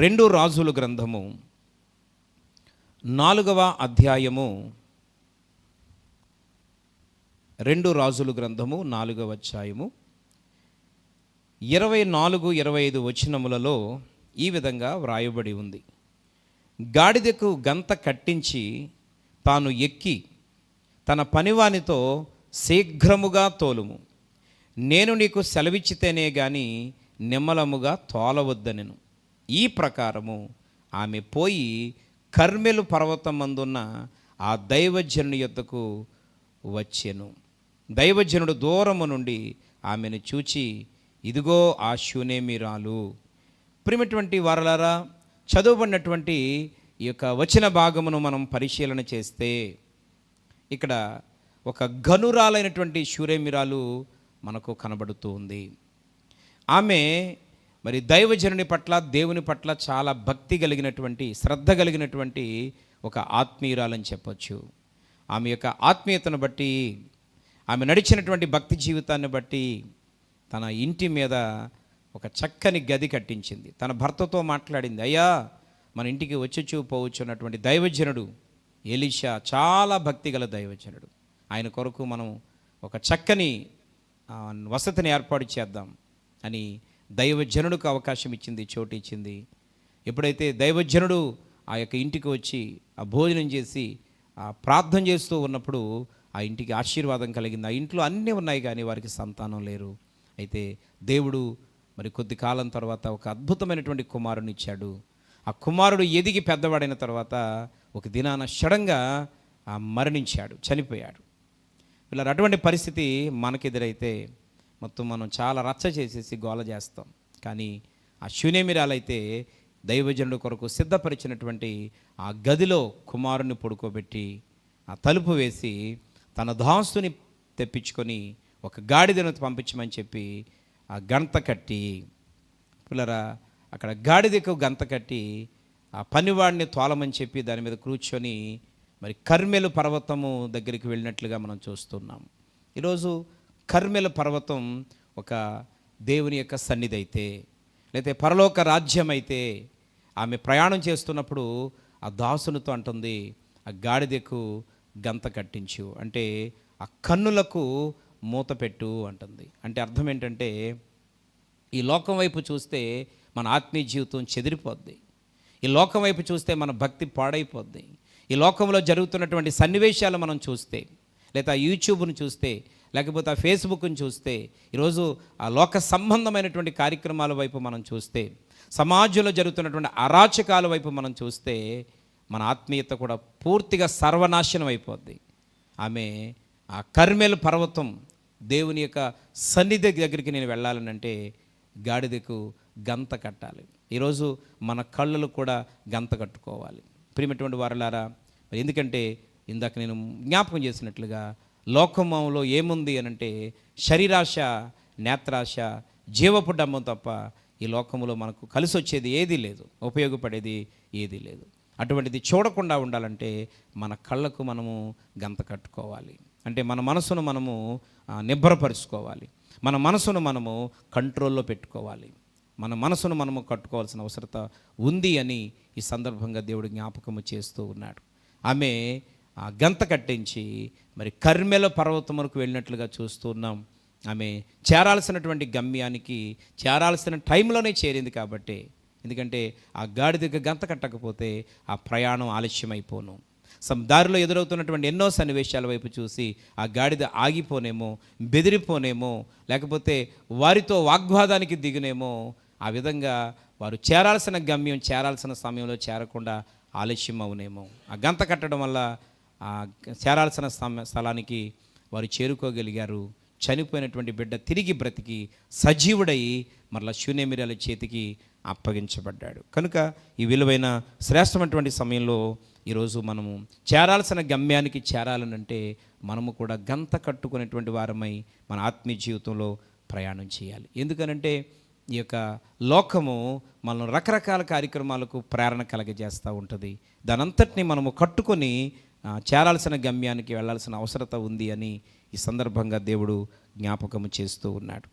రెండు రాజుల గ్రంథము 4వ అధ్యాయము, 2 రాజుల గ్రంథము 4వ అధ్యాయము 24-25 వచనములలో ఈ విధంగా వ్రాయబడి ఉంది. గాడిదకు గంత కట్టించి తాను ఎక్కి తన పనివానితో శీఘ్రముగా తోలుము, నేను నీకు సెలవిచ్చితేనే గాని నిమ్మలముగా తోలవద్దనెను. ఈ ప్రకారము ఆమె పోయి కర్మెలు పర్వతమందున్న ఆ దైవజనుని యొద్దకు వచ్చెను. దైవజనుడు దూరము నుండి ఆమెను చూచి, ఇదిగో ఆ షూనేమిరాలు. ప్రియమైనటువంటి వారలారా, చదువుబడినటువంటి ఈ యొక్క వచన భాగమును మనం పరిశీలన చేస్తే ఇక్కడ ఒక గనురాలైనటువంటి షూనేమిరాలు మనకు కనబడుతూ ఉంది. ఆమె మరి దైవజనుని పట్ల, దేవుని పట్ల చాలా భక్తి కలిగినటువంటి, శ్రద్ధ కలిగినటువంటి ఒక ఆత్మీయురాలని చెప్పొచ్చు. ఆమె యొక్క ఆత్మీయతను బట్టి, ఆమె నడిచినటువంటి భక్తి జీవితాన్ని బట్టి తన ఇంటి మీద ఒక చక్కని గది కట్టించింది. తన భర్తతో మాట్లాడింది, అయ్యా మన ఇంటికి వచ్చి పోవచ్చు అన్నటువంటి దైవజనుడు ఎలీషా చాలా భక్తి గల దైవజనుడు. ఆయన కొరకు మనం ఒక చక్కని వసతిని ఏర్పాటు చేద్దాం అని దైవజనుడికి అవకాశం ఇచ్చింది, చోటు ఇచ్చింది. ఎప్పుడైతే దైవజనుడు ఆ యొక్క ఇంటికి వచ్చి ఆ భోజనం చేసి ఆ ప్రార్థన చేస్తూ ఉన్నప్పుడు ఆ ఇంటికి ఆశీర్వాదం కలిగింది. ఆ ఇంట్లో అన్నీ ఉన్నాయి కానీ వారికి సంతానం లేరు. అయితే దేవుడు మరి కొద్ది కాలం తర్వాత ఒక అద్భుతమైనటువంటి కుమారుని ఇచ్చాడు. ఆ కుమారుడు ఎదిగి పెద్దవాడైన తర్వాత ఒక దినాన సడన్గా మరణించాడు, చనిపోయాడు. ఇలా అటువంటి పరిస్థితి మనకెదురైతే మొత్తం మనం చాలా రచ్చ చేసేసి గోల చేస్తాం. కానీ ఆ షూనేమిరాలైతే దైవజనుడు కొరకు సిద్ధపరిచినటువంటి ఆ గదిలో కుమారుని పడుకోబెట్టి ఆ తలుపు వేసి తన దాసుని తెప్పించుకొని ఒక గాడిదను పంపించమని చెప్పి ఆ గంత కట్టి, పిల్లరా అక్కడ గాడిదకు గంత కట్టి ఆ పనివాడిని తోలమని చెప్పి దాని మీద కూర్చొని మరి కర్మెలు పర్వతము దగ్గరికి వెళ్ళినట్లుగా మనం చూస్తున్నాం. ఈరోజు కర్మెల పర్వతం ఒక దేవుని యొక్క సన్నిధి అయితే, లేకపోతే పరలోక రాజ్యం అయితే, ఆమె ప్రయాణం చేస్తున్నప్పుడు ఆ దాసునితో అంటుంది, ఆ గాడిదకు గంత కట్టించు అంటే ఆ కన్నులకు మూత పెట్టు అంటుంది. అంటే అర్థం ఏంటంటే, ఈ లోకం వైపు చూస్తే మన ఆత్మీయ జీవితం చెదిరిపోద్ది. ఈ లోకం వైపు చూస్తే మన భక్తి పాడైపోద్ది. ఈ లోకంలో జరుగుతున్నటువంటి సన్నివేశాలు మనం చూస్తే, లేదా యూట్యూబ్ను చూస్తే, లేకపోతే ఆ ఫేస్బుక్ని చూస్తే, ఈరోజు ఆ లోక సంబంధమైనటువంటి కార్యక్రమాల వైపు మనం చూస్తే, సమాజంలో జరుగుతున్నటువంటి అరాచకాల వైపు మనం చూస్తే మన ఆత్మీయత కూడా పూర్తిగా సర్వనాశనం అయిపోద్ది. ఆమె ఆ కర్మెలు పర్వతం దేవుని యొక్క సన్నిధి దగ్గరికి నేను వెళ్ళాలనంటే గాడిదకు గంత కట్టాలి. ఈరోజు మన కళ్ళలు కూడా గంత కట్టుకోవాలి. ప్రియమైనటువంటి వారలారా, ఎందుకంటే ఇందాక నేను జ్ఞాపకం చేసినట్లుగా లోకమంలో ఏముంది అనంటే శరీరాశ, నేత్రాశ, జీవపు డమ్మం తప్ప ఈ లోకంలో మనకు కలిసి వచ్చేది ఏదీ లేదు, ఉపయోగపడేది ఏదీ లేదు. అటువంటిది చూడకుండా ఉండాలంటే మన కళ్ళకు మనము గంత కట్టుకోవాలి. అంటే మన మనసును మనము నిబ్బరపరుచుకోవాలి, మన మనసును మనము కంట్రోల్లో పెట్టుకోవాలి, మన మనసును మనము కట్టుకోవాల్సిన అవసరత ఉంది అని ఈ సందర్భంగా దేవుడు జ్ఞాపకము చేస్తూ ఉన్నాడు. ఆమె గంత కట్టించి మరి కర్మెల పర్వతమునకు వెళ్ళినట్లుగా చూస్తున్నాం. ఆమె చేరాల్సినటువంటి గమ్యానికి చేరాల్సిన టైంలోనే చేరింది కాబట్టి, ఎందుకంటే ఆ గాడిదకు గంత కట్టకపోతే ఆ ప్రయాణం ఆలస్యమైపోను. దారిలో ఎదురవుతున్నటువంటి ఎన్నో సన్నివేశాల వైపు చూసి ఆ గాడిద ఆగిపోనేమో, బెదిరిపోనేమో, లేకపోతే వారితో వాగ్వాదానికి దిగునేమో. ఆ విధంగా వారు చేరాల్సిన గమ్యం చేరాల్సిన సమయంలో చేరకుండా ఆలస్యం అవునేమో. ఆ గంత కట్టడం వల్ల ఆ చేరాల్సిన స్థలానికి వారు చేరుకోగలిగారు. చనిపోయినటువంటి బిడ్డ తిరిగి బ్రతికి సజీవుడై మరలా షూనేమిరాల చేతికి అప్పగించబడ్డాడు. కనుక ఈ విలువైన శ్రేష్టమైనటువంటి సమయంలో ఈరోజు మనము చేరాల్సిన గమ్యానికి చేరాలనంటే మనము కూడా గంత కట్టుకునేటువంటి వారమై మన ఆత్మీయ జీవితంలో ప్రయాణం చేయాలి. ఎందుకనంటే ఈ యొక్క లోకము మనం రకరకాల కార్యక్రమాలకు ప్రేరణ కలగజేస్తూ ఉంటుంది. దానంతటిని మనము కట్టుకొని చేరాల్సిన గమ్యానికి వెళ్ళాల్సిన అవసరత ఉంది అని ఈ సందర్భంగా దేవుడు జ్ఞాపకము చేస్తూ ఉన్నాడు.